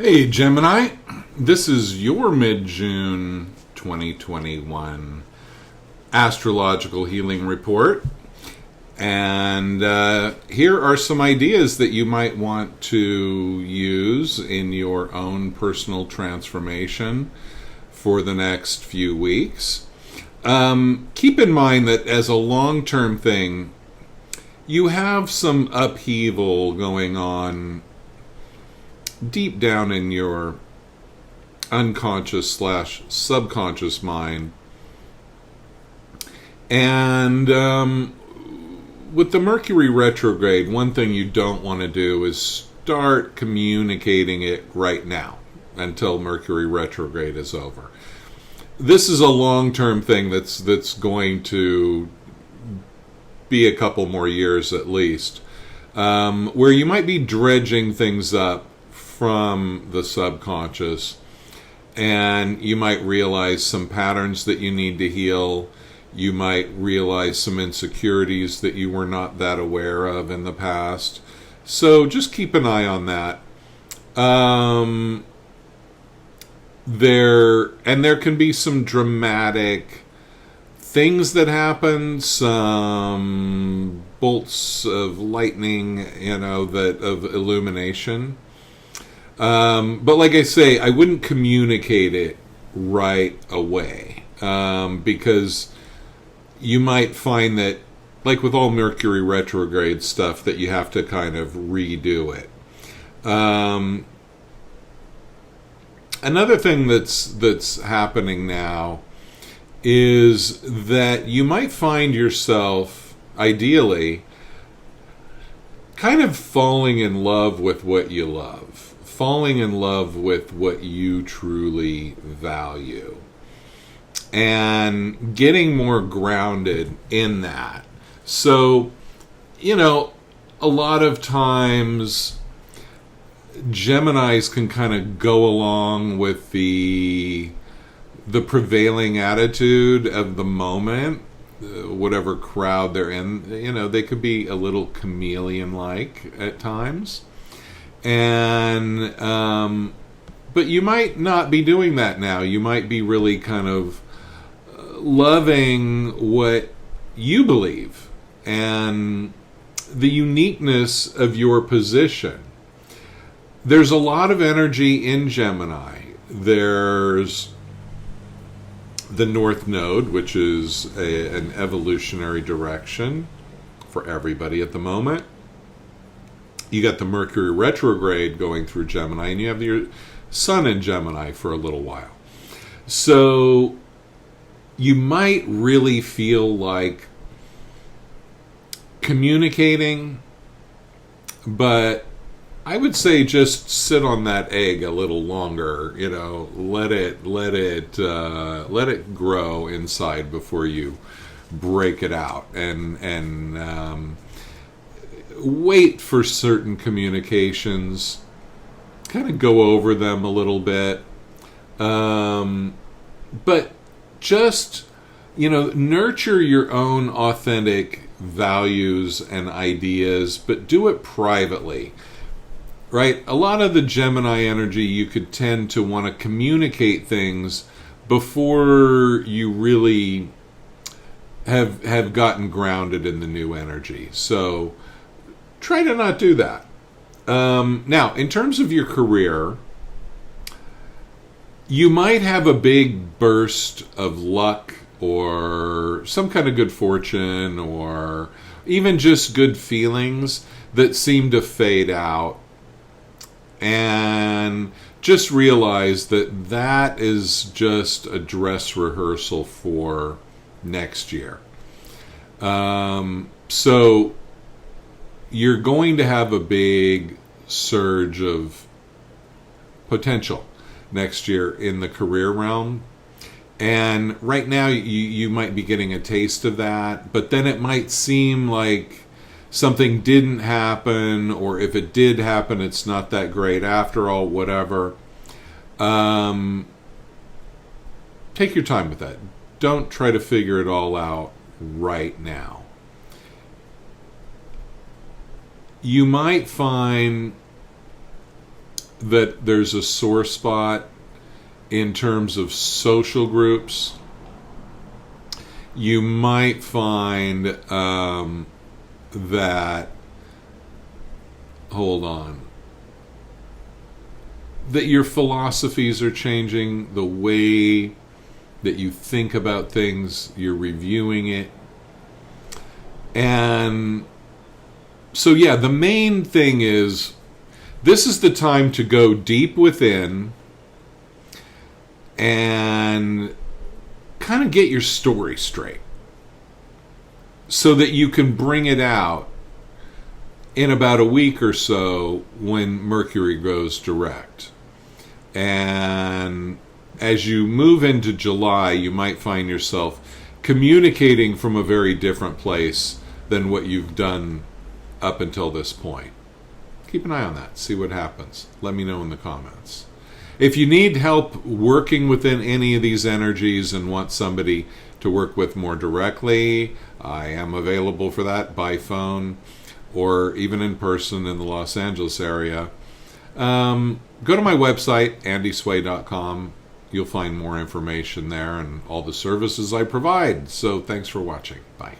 Hey Gemini, this is your mid-June 2021 Astrological Healing Report. And here are some ideas that you might want to use in your own personal transformation for the next few weeks. Keep in mind that as a long-term thing, you have some upheaval going on deep down in your unconscious / subconscious mind. And with the Mercury retrograde, one thing you don't want to do is start communicating it right now until Mercury retrograde is over. This is a long-term thing that's going to be a couple more years at least, where you might be dredging things up from the subconscious, and you might realize some patterns that you need to heal. You might realize some insecurities that you were not that aware of in the past. So just keep an eye on that. There can be some dramatic things that happen, some bolts of lightning, of illumination. But like I say, I wouldn't communicate it right away, because you might find that, like with all Mercury retrograde stuff, that you have to kind of redo it. Another thing that's happening now is that you might find yourself, ideally, kind of falling in love with what you love. Falling in love with what you truly value, and getting more grounded in that. So, a lot of times Geminis can kind of go along with the prevailing attitude of the moment, whatever crowd they're in. They could be a little chameleon-like at times. And but you might not be doing that now. You might be really kind of loving what you believe and the uniqueness of your position. There's a lot of energy in Gemini. There's the North Node, which is an evolutionary direction for everybody at the moment. You got the Mercury retrograde going through Gemini, and you have your Sun in Gemini for a little while. So you might really feel like communicating, but I would say just sit on that egg a little longer. Let it grow inside before you break it out, and wait for certain communications, kind of go over them a little bit, but just nurture your own authentic values and ideas, but do it privately, right? A lot of the Gemini energy, you could tend to want to communicate things before you really have gotten grounded in the new energy. So try to not do that. Now, in terms of your career, you might have a big burst of luck or some kind of good fortune, or even just good feelings that seem to fade out. And just realize that is just a dress rehearsal for next year. So you're going to have a big surge of potential next year in the career realm. And right now you might be getting a taste of that, but then it might seem like something didn't happen, or if it did happen, it's not that great after all, whatever. Take your time with that. Don't try to figure it all out right now. You might find that there's a sore spot in terms of social groups. You might find that, hold on, that your philosophies are changing, the way that you think about things, you're reviewing it. And so, yeah, the main thing is, this is the time to go deep within and kind of get your story straight so that you can bring it out in about a week or so when Mercury goes direct. And as you move into July, you might find yourself communicating from a very different place than what you've done up until this point. Keep an eye on that. See what happens. Let me know in the comments. If you need help working within any of these energies and want somebody to work with more directly, I am available for that by phone or even in person in the Los Angeles area. Go to my website, andysway.com. You'll find more information there and all the services I provide. So thanks for watching. Bye.